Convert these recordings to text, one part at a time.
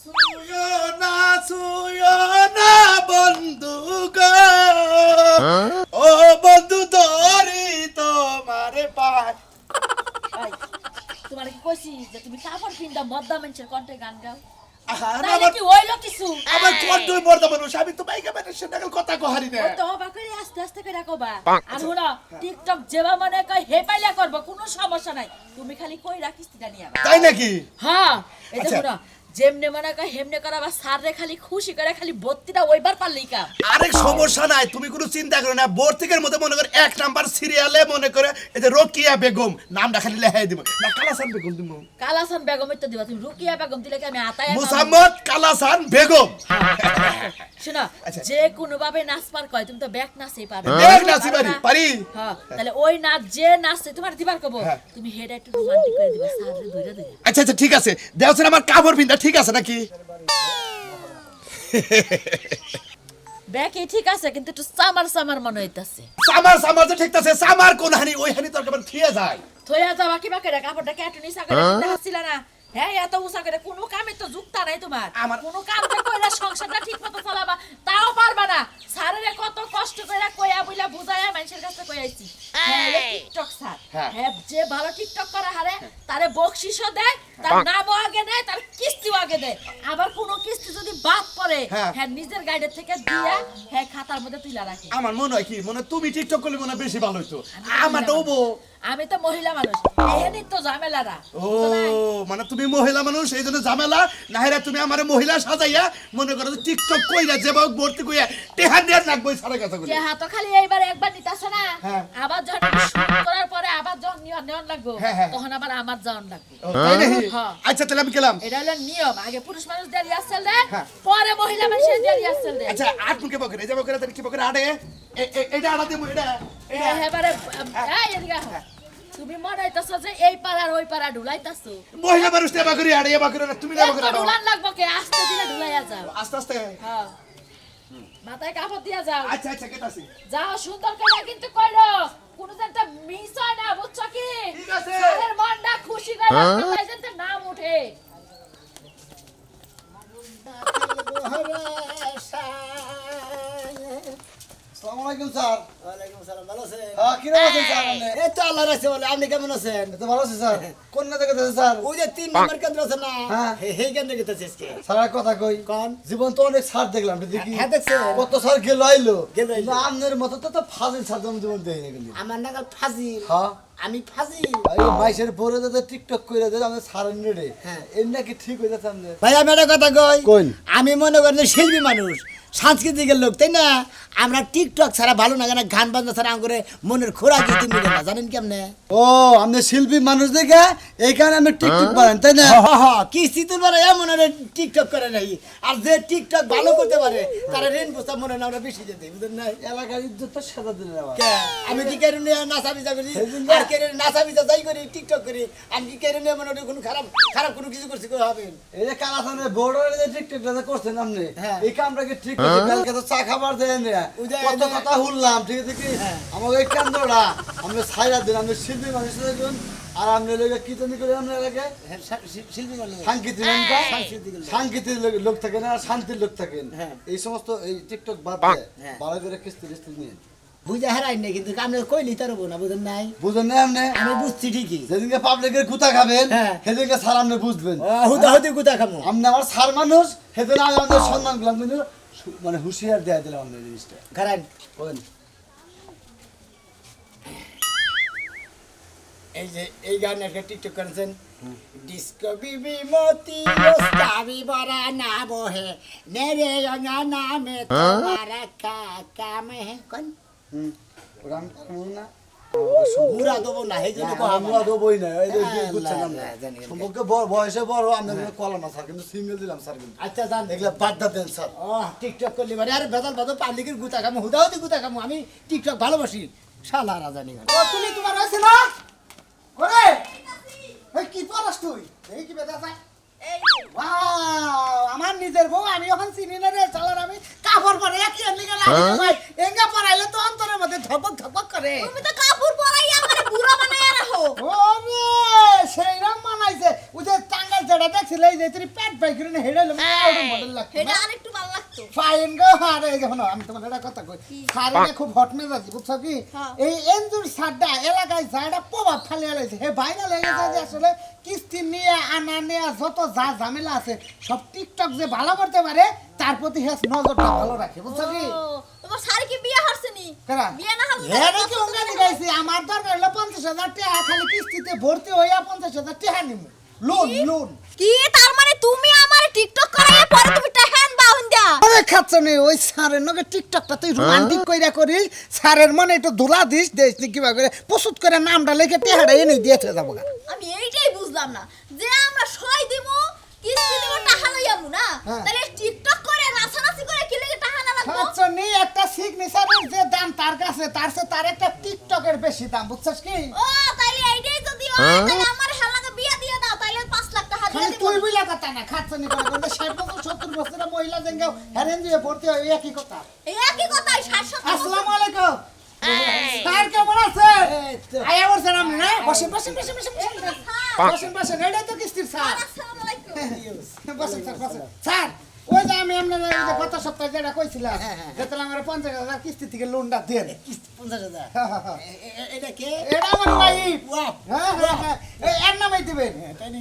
ছুঁয়ো না বন্ধু গো, ও বন্ধু ধরি তোমারে পায়। এই, তোমার কি কইছি যে তুমি কাপড় পিন্দা মদ্দা মানুষের কণ্ঠে গান গাও? আহার তাহলে আমার কি হইলো কিছু? আমার কন্ট্রোল মরদা মানুষ, আমি তো বাইকা মানুষের নাগাল কথা কহারি না। ও তো হবা করে আস্তে আস্তে করে রাখবা। আর হলো টিকটক যেবা মনে কই হে পাইলা করব, কোনো সমস্যা নাই। তুমি খালি কই রাখিস তি জানি আমার। তাই নাকি? হ্যাঁ, এই আচ্ছা। দেখো না, যেমনে মনে কই হেমনে করা বা সাররে খালি খুশি করে খালি বত্তিটা ওইবার পারলেই কাম। আরেক সমস্যা নাই, তুমি কোনো চিন্তা করো না। বোর্তিকের মধ্যে মনে করে 1 নাম্বার সিরিয়ালে মনে করে এই যে রোকিয়া বেগম নামটা খালি লেখাই দিব না, কালাসান বেগম দিব। কালাসান বেগমের তো দিবা, তুমি রুকিয়া বেগম দিলে কি আমি আতায় মুসাম্মদ কালাসান বেগম। শোনো, আচ্ছা। যে কোনো ভাবে নাচ পার কয়, তুমি তো ব্যাক নাচই পারো। ব্যাক নাচি পারি। হ্যাঁ, তাহলে ওই নাচ যে নাচছে তোমার দিবার কব, হ্যাঁ। তুমি হেডা একটু রোমান্টিক করে দিবা, সাররে ধইরা দিবা। আচ্ছা আচ্ছা ঠিক আছে, দেওছেন আমার কাপড় পিন্দা ঠিক আছে নাকি? ব্যাকে ঠিক আছে, কিন্তু একটু সামার সামার মনে হইতাছে। সামার সামার যে ঠিক আছে, সামার কোন হানি ওই হানি তোর কেমন থিয়ে যায়। থইয়া যাবা কিবা করে কাপড়টা কেটে নিছা করে দিতে হাসিলা না। হ্যাঁ, এত উঁচা করে কোনো কামে তো যুক্তা নাই তোমার। আমার- কোনো কামটা কইরা সংসারটা ঠিকমতো চালাবা তাও পারবা না। সারেরে কত কষ্ট কইরা কইয়া বইলা বুঝায়া মানুষের কাছে কইয়াইছি। হ্যাঁ, টিকটক স্যার। হ্যাঁ। হ্যাঁ, যে ভালো টিকটক করে হারে তারে বকশিশও দেয়, তার নামও আগে দেয়, তার কিস্তিও আগে দেয়। আবার কোনো কিস্তি যদি বাদ পড়ে, হ্যাঁ। হ্যাঁ নিজের গাইডের থেকে দিয়া হ্যাঁ খাতার মধ্যে তুইলা রাখে। আমার মনে হয় কি, মনে হয় তুমি টিকটক করলে মনে হয় বেশি ভালো হইতো। আমার ডোবো। আমি তো মহিলা মানুষ, এহেনি তো ঝামেলারা। ও মানে তুমি মহিলা মানুষ এই জন্য ঝামেলা না হেরা, তুমি আমার মহিলা সাজাইয়া মনে করো যে টিকটক কইরা যেভাবে ভর্তি কইয়া টেহা দেয়ার নাকবই সারা কথা কইলে। যে হাত খালি এইবার একবার নিতাছে না, হ্যাঁ। আবার যখন শুট করার পরে আবার যখন নেওয়ান লাগবো, হ্যাঁ, হ্যাঁ। তখন আবার আমার যাওয়ান লাগবে। ও, তাই নাকি? হ্যাঁ। আচ্ছা তাহলে আমি গেলাম। এটা হলো নিয়ম, আগে পুরুষ মানুষ দিয়ে রিহার্সাল দেয়, হ্যাঁ। পরে মহিলা মানুষের দিয়ে রিহার্সাল দেয়। আচ্ছা আট মুখে বকরে এই যে বকরে তাহলে কি বকরে আড়ে এটা আড়া দেবো এটা এটা। এবারে এই এদিকে আসো। তুমি মনে হইতাছো যে এই পাড়ার ওই পাড়া ঢুলাইতাছো। মহিলা মানুষ দেবা করি আড়ে এবা করে তুমি দেবা করে আড়ো। ঢুলান লাগবো কে, আস্তে দিলে ঢুলাইয়া যাও। আস্তে আস্তে। হ্যাঁ, মাথায় কাপড় দিয়া যাও। আচ্ছা আচ্ছা কেতাছি। যাও সুন্দর করে কিন্তু কইরো, কোনো যেনটা মিস হয় না, বুঝছো কি? ঠিক আছে। সারের মনটা খুশি করে তাই যেনটা নাম উঠে। আসসালামু আলাইকুম স্যার। ওয়ালাইকুম সালাম, ভালো আছেন? হ্যাঁ, কিরকম আছেন স্যার আপনি? এই তো আল্লাহ রাখছে বলে, আপনি কেমন আছেন? এই তো ভালো আছি স্যার। কোন না থেকে আছেন স্যার? ওই যে 3 নম্বর কেন্দ্র আছে না, হ্যাঁ। সেই কেন্দ্রে গেতেছে আজকে। স্যার এক কথা কই। কোন? জীবন তো অনেক স্যার দেখলাম, দেখি হ্যাঁ, দেখছেন? কত স্যার গেল আইলো। গেলো আইলো। কিন্তু আপনার মতো তো ফাজিল স্যার তো আমি জীবন দেখিনি কিন্তু। আমার নাগাল ফাজিল, হ্যাঁ, আমি ফাজিল। এই মাইসের পরে যাতে টিকটক করে দেয় আমাদের স্যার নেড়ে। হ্যাঁ। এর নাকি ঠিক হয়ে যাচ্ছে আমাদের। ভাই আমি একটা কথা কই, কোন? আমি মনে করি যে শিল্পী মানুষ, সাংস্কৃতিকের লোক, তাই না? আমরা টিকটক ছাড়া ভালো না, কেন গান বাজনা ছাড়া আমাদের মনের খোরাক দিতে মিলে না, জানেন কেমনে? ও আমাদের শিল্পী মানুষ দেখে এই কারণে আমি টিকটক পারেন, তাই না? কিস্তি তুলবার এমন আর টিকটক করে নাই, আর যে টিকটক ভালো করতে পারে তারা ঋণ প্রস্তাব মনে না আমরা বেশি যেতে, বুঝলেন না? এলাকার ইজ্জত তো সাদা দিলেন আবার। কে? আমি কি কেন নাচা বিজা করি, আর কেন নাচা বিজা যাই করি, টিকটক করি, আমি কি কেন মনে হয় কোনো খারাপ খারাপ কোনো কিছু করছি কেউ হবেন? এই যে কালাসানের বড় যে টিকটকটা যে করছেন আপনি, হ্যাঁ। এই কামটা কি ঠিক আছে? কালকে তো চা খাবার দেন রে, ওই যে- কত কথা শুনলাম, ঠিক আছে কি? হ্যাঁ। আমাকে এই কেন্দ্রটা আমরা ছাইরা দিন, আমরা শিল্পী মানুষের একজন, আর আপনি লোকে কীর্তনি করে আমরা এলাকে হ্যাঁ, শিল্পী মানুষ। সাংকীর্তিক সাংস্কৃতিক লোক। সাংকীর্তিক লোক থাকেন আর শান্তির লোক থাকেন। হ্যাঁ। এই সমস্ত এই টিকটক বাদ দিয়ে হ্যাঁ। ভালো করে কিস্তি টিস্তি নিয়ে বুঝা হারাই নাই, কিন্তু আপনি কইলি তার না, বুঝেন নাই? বুঝেন না আপনি? আমি বুঝছি ঠিকই। যেদিনকে পাবলিকের গুতা খাবেন হ্যাঁ। সেদিনকে স্যার আপনি বুঝবেন। হুদাহুদি গুতা খামো। আপনি আমার স্যার মানুষ, সেদিন আমি আমাদের সম্মান করলাম, কিন্তু মানে হুঁশিয়ার দেয়া দিলাম আপনার জিনিসটা। খারাপ। বলেন। এই যে এই গান একটা টিকটক করেছেন, ডিস্কো বিবি মতি ওস্তাবি বড়া না বহে নেরে রঙা নামে তোমারা কাম হে কোন ওটা আমি পারবো না। পুরা দেবো না, এই জন্য না, আমরা দেবোই না, এই যে হ্যাঁ, বুঝছেন আল্লাহ, আপনি। আল্লাহ, জানি আমি। সম্পর্কে বয়সে বড়, আমরা কলাম না স্যার, কিন্তু সিঙ্গেল দিলাম স্যার, কিন্তু আচ্ছা জান এগুলা বাড্ডা দেন স্যার। ও টিকটক করলি মানে আরে বেদাল বাদল পাবলিকের গুতা খামো, হুদাহুদি গুতা খামো, আমি টিকটক ভালোবাসি, শালা রাজানি গান। ও তুমি তোমার আছে না ওরে, এই কি পড়াস তুই? এই কি বেদা চাই? ওয়াও, আমার নিজের বউ, আমি এখন চিনি না রে চালার, আমি কাপড় পরে কি এমনি গেল ভাই, এঙ্গা পরাইলে তো অন্তরের মধ্যে ধপক ধপক করে। তুমি তো কাপড় পরাই আমার বুড়া বানাইয়া রাখো। ওরে সেইরকম মানাইছে, ওই যে টাঙ্গাইল যেটা ছিল এই যে তুই পেট পাই করে হেডে লো মডেল লাগতো এটা আরেকটু ভালো লাগতো ফাইন গো আরে যখন আমি তোমার একটা কথা কই সারে খুব হট মেজাজি বুঝছো কি হ্যাঁ। এই এনজুর সাড্ডা এলাকায় যাটা প্রভাব ফেলে আলাইছে হে ভাইরাল হয়ে গেছে যে আসলে কিস্তি নিয়ে আনা নেয়া যত যা ঝামেলা আছে সব টিকটক যে ভালো করতে পারে তার প্রতি হেস নজরটা ভালো রাখে বুঝছো কি ও, তোমার শাড়ি কি বিয়ে হচ্ছেনি কেরা? বিয়ে না হলে হেরে কি উঙ্গানি গাইছি আমার দরকার হলো 50,000 টাকা খালি কিস্তিতে ভর্তি হইয়া 50,000 টাকা নিমু লোন লোন কি তার মানে তুমি আমার টিকটক করায় পরে তুমি টাহান বাউন দাও আরে খাচ্ছনি ওই স্যারের নগে টিকটকটা তুই রোমান্টিক কইরা করিস স্যারের মনে একটু দোলা দিস দেশ নি কিবা করে প্রস্তুত করে নামটা লিখে টেহাড়া এনে দিয়েছে যাবো গা আমি এইটাই বুঝলাম না যে আমরা সই দিমু কিস্তি দিব টাকা লইয়ামু না হ্যাঁ। তাহলে টিকটক করে নাচানাচি করে কি লাগে টাকা না লাগবো খাচ্ছনি একটা সিগনেচারের যে দাম তার কাছে তার চেয়ে তার একটা টিকটকের বেশি দাম বুঝছস কি ও তাইলে এইটাই যদি হয় তাহলে আমার হালাকে বিয়ে দিয়ে দাও তাইলে 5 লাখ টাকা দিয়ে খালি দিব তুই বুঝলা কথা না খাচ্ছনি করে বলতে 60 বছর 70 বছরের মহিলা জেঙ্গাও হেরেন দিয়ে ভর্তি হয় একই কথা এই একই কথাই 60 আসসালামু আলাইকুম স্যার কেমন আছেন আয়া বলছেন আপনি না বসেন বসেন বসেন বসেন বসেন বসেন এটাই তো কিস্তির স্যার আসসালামু আলাইকুম বসেন স্যার বসেন স্যার ওই যে আমি আপনার ওই যে গত সপ্তাহে যেটা কইছিলাম যে তাহলে আমার 50,000 কিস্তি থেকে লোনটা দেন 50,000 হ্যাঁ, হ্যাঁ, হ্যাঁ। এটা কে এটা আমার ওয়াইফ ওয়াপ হ্যাঁ হ্যাঁ হ্যাঁ এর নামই দিবেন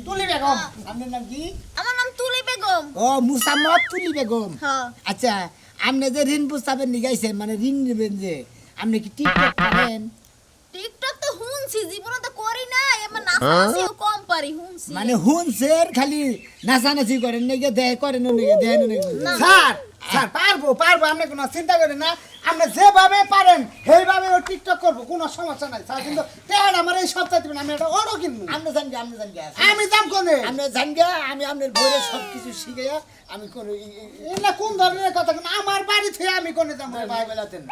তুলি বেগম আপনার নাম কি আমার নাম তুলি বেগম ও মুসাম্মদ তুলি বেগম হ্যাঁ আচ্ছা আপনি যে ঋণ প্রস্তাবের নিগাইছেন মানে ঋণ নেবেন যে আপনি কি টিকটক করেন টিকটক তো হুনছি জীবনে তো করি না এমন নাচানাচিও কম পারি হুনছি মানে হুনছেন খালি নাচানাচি করেন নাকি দেয় করেন নাকি দেয় নাকি স্যার স্যার পারবো পারবো আপনি কোনো চিন্তা করেন না আপনি যেভাবে পারেন সেইভাবে ও টিকটক করবো কোনো সমস্যা নাই স্যার কিন্তু টেহার আমার এই সপ্তাহে দিবেন আমি এটা অর্ডার কিনবো আপনি জানগে আমি দাম কোনে আপনি জানগে আমি আপনার বইয়ের সব কিছু শিখাইয়া আমি কোন এটা কোন ধরনের কথা কোন আমার বাড়ি থেকে আমি কোনে দাম ভাই বেলাতেন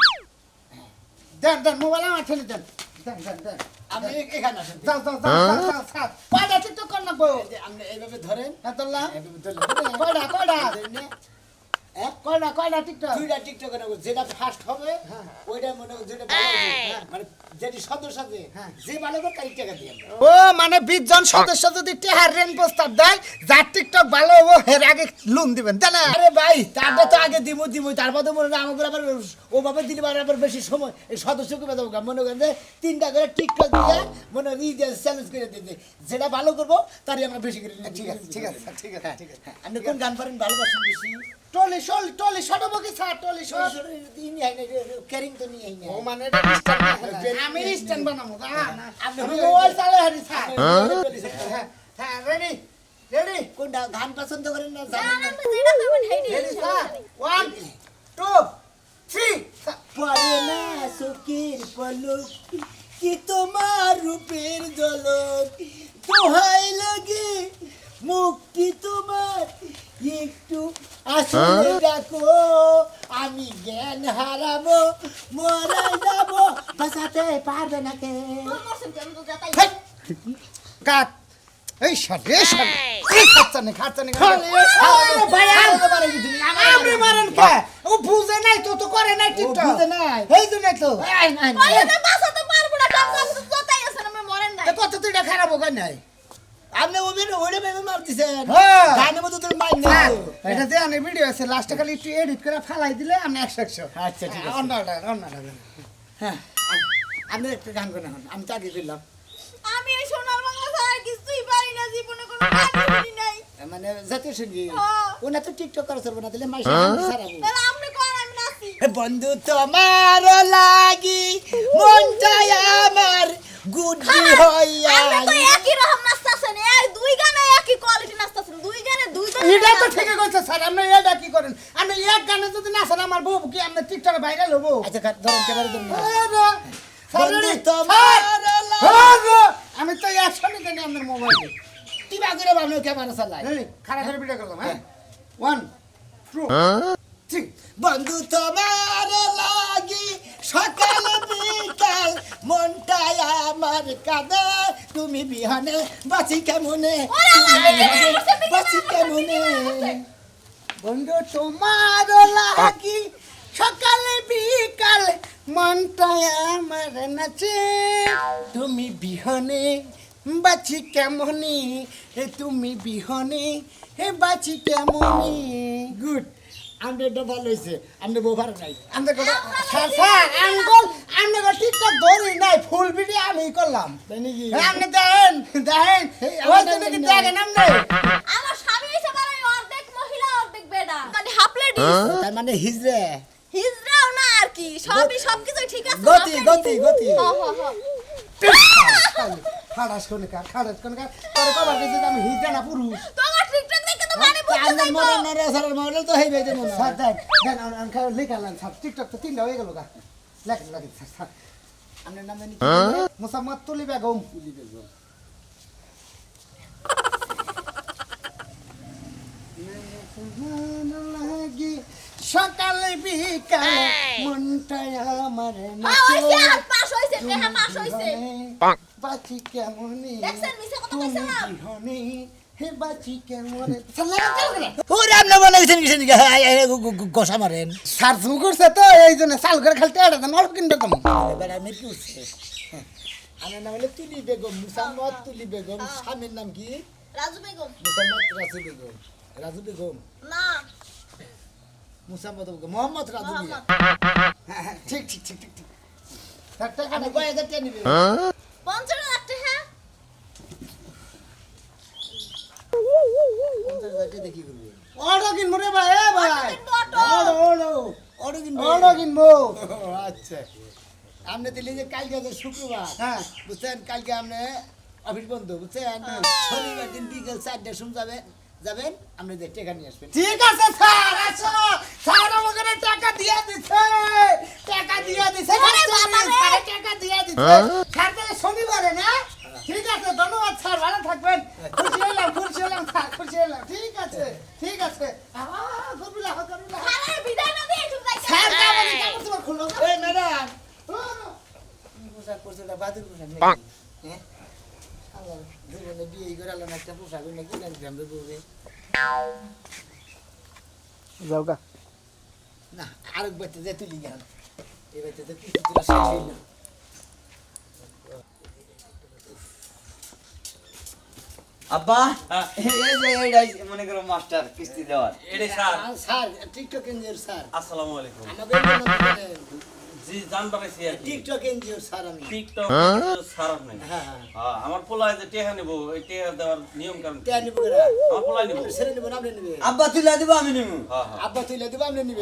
দেন দেন মোবাইল আমার ঠেলে দেন দেন দেন দেন আপনি এখানে আসেন যাও যাও যাও যাও, যাও স্যার কয়টা টিকটক কর না বউ যে আপনি এইভাবে ধরেন এতলা এইভাবে ধরলেন। কয়টা কয়টা ধরেন না? কয়টা টিকটক দুইটা টিকটকে নেবো যেটা ফার্স্ট হবে ওইটা মনে করো যেটা ভালো হবে মানে যেটি সদস্য আছে যে ভালো করে তাই টাকা দিয়ে ও মানে 20 জন সদস্য যদি টেহার রেন প্রস্তাব দেয় যার টিকটক ভালো হবো এর আগে লোন দিবেন তাই না আরে ভাই তারপর তো আগে দিব তারপর তো মনে হয় আমাকে আবার ওভাবে দিলে আবার বেশি সময় এই সদস্যকে বেঁধে মনে করেন যে 3টা করে টিকটক দিয়ে মনে হয় চ্যালেঞ্জ করে দিতে যেটা ভালো করবো তারই আমরা বেশি করে ঠিক আছে ঠিক আছে ঠিক আছে ঠিক আছে আপনি কোন গান পারেন ভালোবাসেন বেশি টলি শল টলি শটবো কি স্যার টলি শল ক্যারিং তো নিয়ে আইনা ও মানে এটা disturb না। আমি স্ট্যান্ড বানাবো না আপনি আমি মোবাইল চালে হারি স্যার হ্যাঁ হ্যাঁ রেডি রেডি কোনটা গান পছন্দ করেন না না জানেন না না তো যেটা করবেন হেডি রেডি স্যার 1 2 3 পরে না সুখীর পলক কি তোমার রূপের ঝলক দোহাই লাগে মুক্তি তোমার একটু আসলে ডাকো আমি জ্ঞান হারাবো মরে যাবো বাঁচাতে পারবে না কে যাতাই কাট এই শালে শালে এই খাচ্ছানে আপনি মারেন কে ও বুঝে নাই তো করে নাই টিকটক বুঝে নাই। এই জন্য তো কইতে বাঁচাতে পারবো না কাম কাজ যাতাই আছে না আমি মরেন নাই কত তুই খারাপ হোক নাই আপনি ওইটা ভেবে মারতেছেন হ্যাঁ। গানের মতো তোর মাইন স্যার, নাই এটা দিয়ে অনেক ভিডিও আছে লাস্টে খালি একটু এডিট করে ফালাই দিলে আমি 100 আচ্ছা, ঠিক আছে। অন্য হ্যাঁ আপনি একটা গান করে এখন আমি তো আগে করলাম আমি এই সোনার বাংলা ছাড়া কিছুই পারি না জীবনে কোনো গান শুনি নাই মানে জাতীয় সঙ্গীত হ্যাঁ। ওনা তো টিকটক করে চলবে না তাহলে মাইশা সারাবো তাহলে আপনি কোন আমি নাচি বন্ধু তোমার লাগি মনটাই আমার গুড্ডি হইয়া আপনি তো একই রকম নাচতাছেন এই দুই গানে একই কোয়ালিটি নাচতাছেন দুই গানে দুই জন এটা তো ঠিকই কইছে স্যার আপনি এটা কি করেন আপনি এক গানে যদি নাচেন আমার বউ কি আপনি টিকটকে ভাইরাল হবো আচ্ছা ধরেন কেবারে ধরুন বন্ধু তোমার আমি তো একশনই জানি আপনার মোবাইলে কি বাগুরে বাবলো ক্যামেরা চালাই খারাপ করে ভিডিও করলাম হ্যাঁ 1 2 3 বন্ধু তোমার লাগি সকাল বিকাল মনটাই আমার কাঁদে তুমি বিহানে বাঁচি কেমনে বাঁচি কেমনে বন্ধু তোমার লাগি সকালে বিকাল মনটা আমার নাচে তুমি বিহনে বাঁচি কেমনি তুমি বিহনে হে বাঁচি কেমনি গুড আমরা এটা ভালো হয়েছে আমরা বোবার নাই আমরা স্যার স্যার আমরা ঠিকঠাক ধরি নাই ফুল ভিডিও আমি করলাম তাই নাকি আপনি দেখেন দেখেন ওই তুমি কি দেখেন আপনি আমার স্বামী হইছে মানে অর্ধেক মহিলা অর্ধেক বেডা মানে হাফ লেডিস তার মানে হিজরে হিজড়াও না আর কি সবই সবকিছু ঠিক আছে গতি হ খাড়াস কোন তোর কবার দিতে আমি হিজরে না পুরুষ তোমার টিকটক দেখে তো মানে বুঝতে আমরা চাইবো মডার্ন না স্যার মডেল তো হইবে যেমন স্যার দেন দেন আনখা লেখালাম স্যার টিকটক তো তিনটা হয়ে গেল গা লেখেন স্যার আপনার নাম জানি কি মোসাম্মদ তুলি বেগম সকালে বিকালে মনটাই আমার হইছে পাস হইছে নেহা পাস হইছে বাঁচি কেমনি দেখছেন মিছে কথা তুমি কইছে না বিহনে হে বাঁচি কেমনে ওরে আপনি বানাইছেন কিসের দিকে গোসা মারেন সার জু করছে তো এই জন্য চাল করে খালতে আড়া দেন অল্প কিনবে কম এবার আমি কি উঠছে আমার নাম হলো তুলি বেগম মুসাম্মদ তুলি বেগম স্বামীর নাম কি রাজু বেগম মুসাম্মদ রাজু বেগম না মুসাম্মদ বেগম মোহাম্মদ রাজু মিয়া হ্যাঁ, ঠিক আমি কয় হাজার টাকা নিবে 50 লাখ টাকা দেখি করবে অটো কিনবো রে ভাই এ ভাই অটো কিনবে অটো কিনবো আচ্ছা আপনি দিলে যে কালকে যে শুক্রবার হ্যাঁ বুঝছেন কালকে আপনি অফিস বন্ধ বুঝছেন শনিবার দিন বিকেল 4টার সময় যাবেন আপনি যে টাকা নিয়ে আসবেন ঠিক আছে স্যার আসো স্যার আমাকে টাকা দিয়ে দিছে ওরে বাবা রে! স্যার টাকা দিয়ে দিছে স্যার তাহলে শনিবারে না ঠিক আছে ধন্যবাদ স্যার ভালো থাকবেন খুশি হলাম স্যার খুশি হলাম ঠিক আছে করবিলা আরে বিদায় না দিয়ে তুমি যাইছো স্যার কাপড় তোমার খুললো এই ম্যাডাম পোশাক পরছে না বাদুর পোশাক নাকি হ্যাঁ আল্লাহ জীবনে বিয়ে করে আলাম একটা পোশাক নাকি জানছি আমরা বউরে যাও গা না আরেক বাচ্চা যে তুলি গেল এই বাচ্চা তো কিছু তোলা শেষ হইল না আব্বা এই যে এইটাই মনে করো মাস্টার কিস্তি দেওয়ার এটাই স্যার স্যার টিকটক এনজিওর স্যার আসসালামু আলাইকুম আমাদের জি জান পাইছি আর কি টিকটক এনজিওর স্যার আমি টিকটক স্যার আপনি হ্যাঁ হ্যাঁ হ্যাঁ আমার পোলায় যে টেহা নেব এই টেহা দেওয়ার নিয়ম কারণ টেয়া নিব করে আমার পোলায় নেব ছেড়ে নেব না আপনি নেবে আব্বা তুলে দিব আমি নিমু হ্যাঁ হ্যাঁ আব্বা তুইলে দেব আপনি নেবে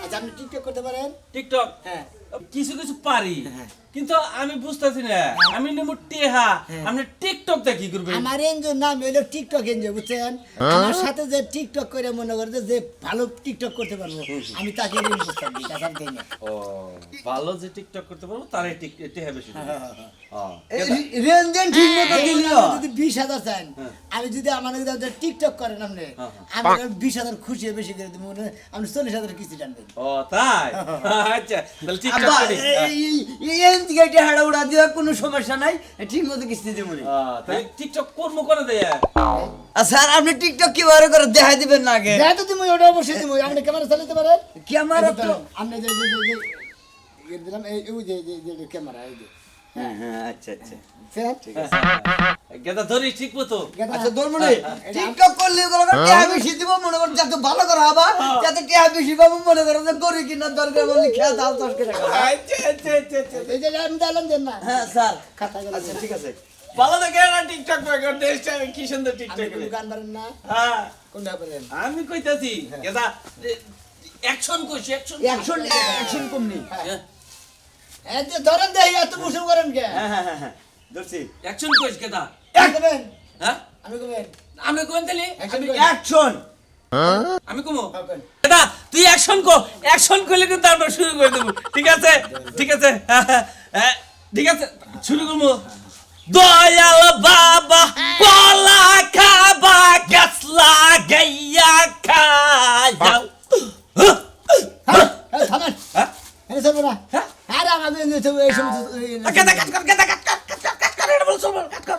আচ্ছা আপনি টিকটক করতে পারেন টিকটক হ্যাঁ কিছু কিছু পারি কিন্তু আমি বুঝতেছি না আমি নেব টেহা আপনি টিকটক দা কি করবেন আমার এনজিওর নাম হলো টিকটক এনজিও বুঝছেন আমার সাথে যে টিকটক করে মনে করে যে ভালো টিকটক করতে পারবো আমি তাকে ঋণ প্রস্তাব দিই টাকা দেই না ও ভালো যে টিকটক করতে পারবো তারই টেহা বেশি দেব। হ্যাঁ রেঞ্জেন ঠিক মতো দিলিও আপনি যদি 20,000 চান আমি যদি আমার যদি টিকটক করেন আপনি আমি 20,000 খুশি হয়ে বেশি করে দিব আপনি 40,000 কিস্তি টানবেন ও তাই আচ্ছা তাহলে টিকটক আব্বা করি এই টিকেটে হাড়া উড়া দিও কোনো সমস্যা নাই ঠিক মতো কিস্তি দেব নি তাহলে টিকটক করবো করে দেয় আর স্যার আপনি টিকটক কিভাবে করে দেখাই দিবেন না আগে দেখ তো তুমি ওটা অবশ্যই তুমি আপনি ক্যামেরা চালাতে পারেন কি আমার তো আপনি যে দিলাম এই যে ক্যামেরা এই যে হ্যাঁ হ্যাঁ আচ্ছা আচ্ছা গেদা ধরি ঠিক মতো আচ্ছা দরমনে টিকটক করলে ওগুলো টিয়া বেশি দিব মনে কর যাতে ভালো করে হবা যাতে টিয়া বেশি পাবো মনে করো যে গরি কিনা দরকার বললে খেয়া দাও 10 টাকা এই যে আমি দিলাম দেন না হ্যাঁ স্যার খাতা গেল আচ্ছা ঠিক আছে ভালো দেখে না টিকটক করে দেশটা কি সুন্দর আপনি টিকটক কোনো গান পারেন না হ্যাঁ কোনটা পারেন আমি কইতাছি গেদা অ্যাকশন কইছি অ্যাকশন অ্যাকশন কমনি এই যে ধরেন দেই এত মুসুম করেন কে হ্যাঁ হ্যাঁ হ্যাঁ ধরছি অ্যাকশন কইছ গেদা আমি কবেন হ্যাঁ আমি কবেন আমি কোন তালি অ্যাকশন অ্যাকশন আমি কমো কবেন গেদা তুই অ্যাকশন করলে কিন্তু আমরা শুরু করে দেব ঠিক আছে হ্যাঁ ঠিক আছে শুরু করবো দয়াল বাবা কলা খাবা গাছ লাগাইয়া খায়াও এই থামেন হ্যাঁ এই চলবে না হ্যাঁ? আরে আমাদের এই সমস্ত এটা বল চলবে কাট কর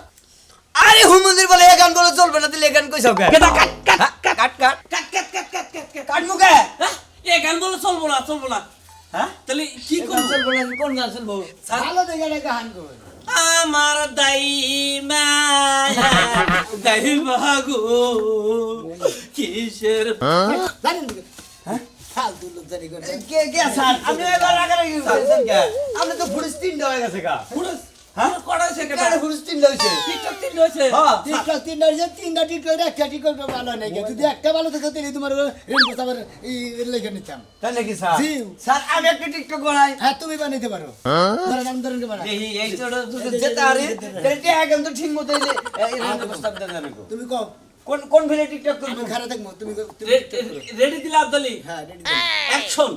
আরে হুমুন্দির বলে এ গান বলে চলবে না দিলে এ গান কইছাও কে গেদা কাট কাট কাট কাট কাট মুকে হ্যাঁ এ গান বলে চলবো না হ্যাঁ তাহলে কি কি কোন করব চলবো না কোন গান চলবো ভালো দেখে একটা গান করবেন আমার দাইমা দাইবাগো কিসের জানেন ফালতু লোক জানি করে কে কে স্যার আপনি এবার আগারে গেছেন কে আপনি তো পুরো 3টা হয়ে গেছে কা পুরুষ হ্যাঁ কড়াইছে কেন কেন পুরো 3টা হইছে টিকটক তিন হয়েছে হ্যাঁ টিকটক তিনটা টিকটক একটা টিকটক ভালো নাই যদি একটা ভালো থাকে তাহলে তোমার রেনকো সাবার এই লেখা নিতাম তাই নাকি স্যার জি। স্যার আমি একটা টিকটক বানাই হ্যাঁ তুমি বানাইতে পারো ধরেন আমি ধরেন বানাই এই তো যেতে আরে তেলটি একদম তো ঠিক মতো হইলে এই রান্না প্রস্তাব দেন জানো তুমি কও কোন কোন ভিলে টিকটক আমি করব ঘরে থাকবো তুমি রেডি দিলে আব্দালি হ্যাঁ রেডি অ্যাকশন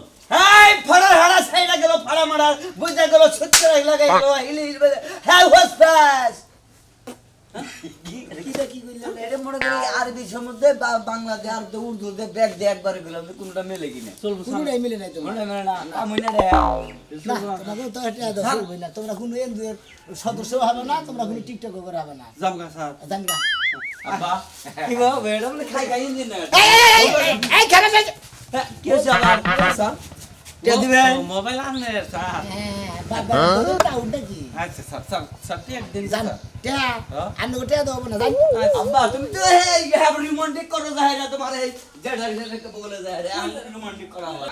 এই ফড়া হাড়া সাইডা গেল ফড়া মারা বুঝা গেল ছত্র লাগাই গেল হিলি হ্যাঁ ওয়াজ ফাস কিটা কি কইলা এটা মনে করি আরবি সমুদ্রে বাংলাদেশ আর তো উর্দু দে ব্যাগ দে একবার গেল কোনটা মিলে কিনা চলবো কোনটাই মিলে নাই তোমার মনে মনে না আমি না রে না তোমাকে তো এটা দাও হইবে না তোমরা কোনো এনজিওর সদস্য হবে না তোমরা কোনো টিকটক করে হবে না জামগা স্যার জানগা আব্বা কি গো ম্যাডাম খাই খাই ইঞ্জিনিয়ার এই খানা যাই কি হইছে আমার স্যার কে দিবেন মোবাইল আনলে স্যার হ্যাঁ বাবা তো টাউনটা কি আচ্ছা স্যার স্যার স্যার একদিন জান টা আন্ন গোটা দাও না জান আব্বা তুমি তো এই হ্যাভ রোমান্টিক করো যায় না তোমার এই জেঠা জেঠা বলে যায় রে আমি রোমান্টিক করা হয়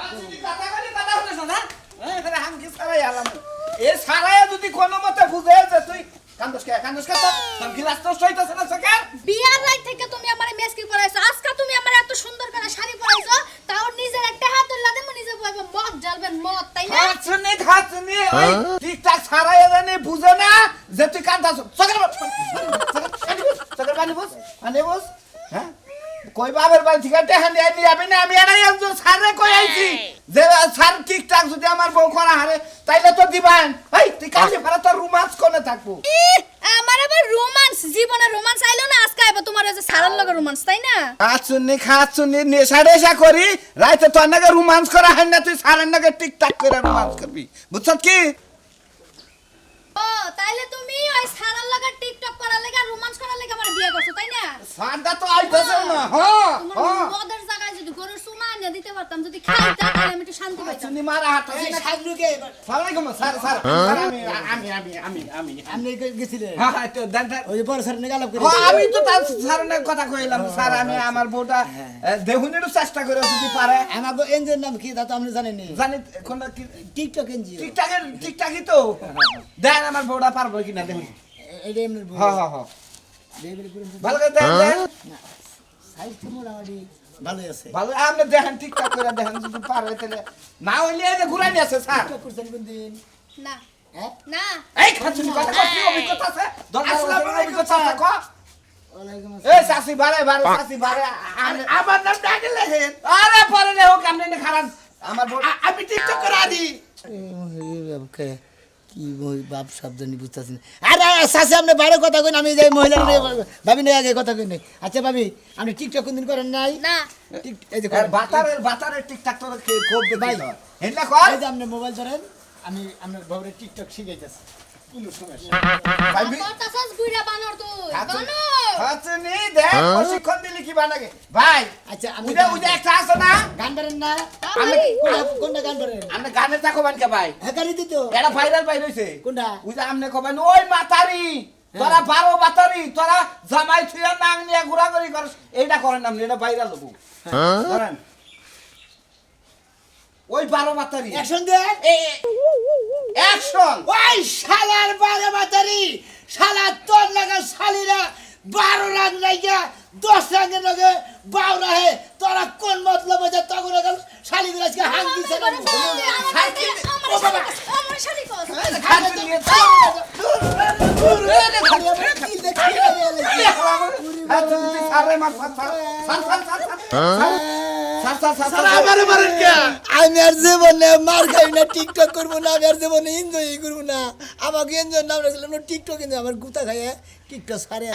এ সারায়া যদি কোনো মতে বুঝে যে তুই কান্দস কে তোর গিলাস তো সইতাছ না সকে বিয়ার রাত থেকে তুমি আমারে মেসকি পরাইছো আজকে তুমি আমারে এত সুন্দর করে শাড়ি পরাইছো তাও নিজের একটা হাত লাদে মু নিজে বলবো মদ জ্বালবেন মদ তাই না খাচ্ছনি ওই ঠিকঠাক সারায়া জানি বুঝে না যে তুই কান্দাস সকে পানি বস হ্যাঁ কই বাবার বাড়ি থেকে টেহান দিয়ে নিয়ে যাবি না আমি এরাই একজন স্যারে কই আইছি যে স্যার ঠিকঠাক যদি আমার বউ করা হারে তাইলে তো দিবেন এই তুই কাছে ফেরা তোর রোমান্স কোনে থাকবো আমার আবার রোমান্স জীবনে রোমান্স আইলো না আজকে আইবো তোমার ওই যে সারার লগে রোমান্স তাই না খাচ্ছনি নেশা টেশা করি রাইতে তোর নাকি রোমান্স করা হয় না তুই স্যারের নাকি ঠিকঠাক করে রোমান্স করবি বুঝছ কি ও তাইলে তুমি ওই সারার লগে টিকটক করার লাগা রোমান্স করার লাগা আমার বিয়ে করছো তাই না স্যারটা তো আইতেছে না হ্যাঁ তোমার মদের জায়গায় যদি গরুর সুমা এনে দিতে পারতাম যদি খাইতাম তাহলে আমি একটু শান্তি পাইতাম চিনি মারা হাঁটা এই খাজলুকে সালামালাইকুম স্যার আমি আপনি গেছিলেন হ্যাঁ তো দেন ওই যে বড় স্যার নিয়ে আলাপ করে হ্যাঁ, আমি তো তার স্যারের কথা কইলাম স্যার আমি আমার বউটা দেহুনেরও চেষ্টা করে যদি পারে আমাকে এনজিওর নাম কি তা তো আপনি জানেন নি জানি কোনটা কি টিকটক এনজিও ঠিকঠাকই তো দেন আমার বউটা পারবো কিনা দেখুন এটা এমনি হ্যাঁ হ্যাঁ হ্যাঁ বেবি করে ভালো করে দেন দেন সাইজ তো মোটামুটি ভালোই আছে ভালো আপনি দেখেন ঠিকঠাক করে দেখেন যদি পারে তাহলে না হইলে এই যে ঘুরাই নিয়ে আছে স্যার টিকটক করছেন কোন দিন না হ্যাঁ না এই খাচ্ছুনি কথা কই কি অভিজ্ঞতা আছে আসসালামু আলাইকুম চাচা কো ওয়ালাইকুম এই চাচি বারে চাচি বারে আমার নাম ডাকলে হেন আরে পরে নে হোক আপনি খারাপ আমার বউ আমি টিকটক করে আদি আসসালাম কি বাপ সাবধানি বুঝতেছি না আরে সাসে আপনি বাইরে কথা কইন আমি যাই মহিলা ভাবি না আগে কথা কইন আচ্ছা ভাবি আপনি টিকটক কোনদিন করেন নাই না এই যে বাতারের টিকটক তো খুব ভাই হেনলা কর এই যে আপনি মোবাইল ধরেন আমি আপনার বাবুরে টিকটক শিখাইতেছি কোনো সমস্যা ভাই কথা সস বুইড়া বানর তুই বানর হাতনি দেখ প্রশিক্ষণ দিলি কি বানাগে ভাই আচ্ছা আমি উজা একটা আছে না গান ধরেন না আমি কোনটা গান ধরেন আমরা গানে থাকো বানকে ভাই হ্যাঁ গাড়ি দিত এটা ভাইরাল পাই রইছে কোনটা উজা আমনে কবেন ওই মাতারি তোরা 12 বাতারি তোরা জামাই থুয়া নাং নিয়া ঘোরাঘুরি করস এইটা করেন না এটা ভাইরাল হবো ধরেন ওই 12 বাতারি অ্যাকশন দে অ্যাকশন ওই শালার 12 বাতারি শালা তোর লাগা শালিরা 12 রান লাগা 10 রানের লগে 12 রাহে তোরা কোন মতলব আছে তখন গেল শালিগুলো আজকে হাং দিছে না আমার শাড়ি কস খাচ্ছি নিয়ে আমি আর জীবনে মার খাই না টিকটক করবো না আমি আর জীবনে এনজয় করবো না আমাকে এনজয় নাম রাখছিলাম টিকটক কিন্তু আমার গুতা খাইয়ে টিকটক সারে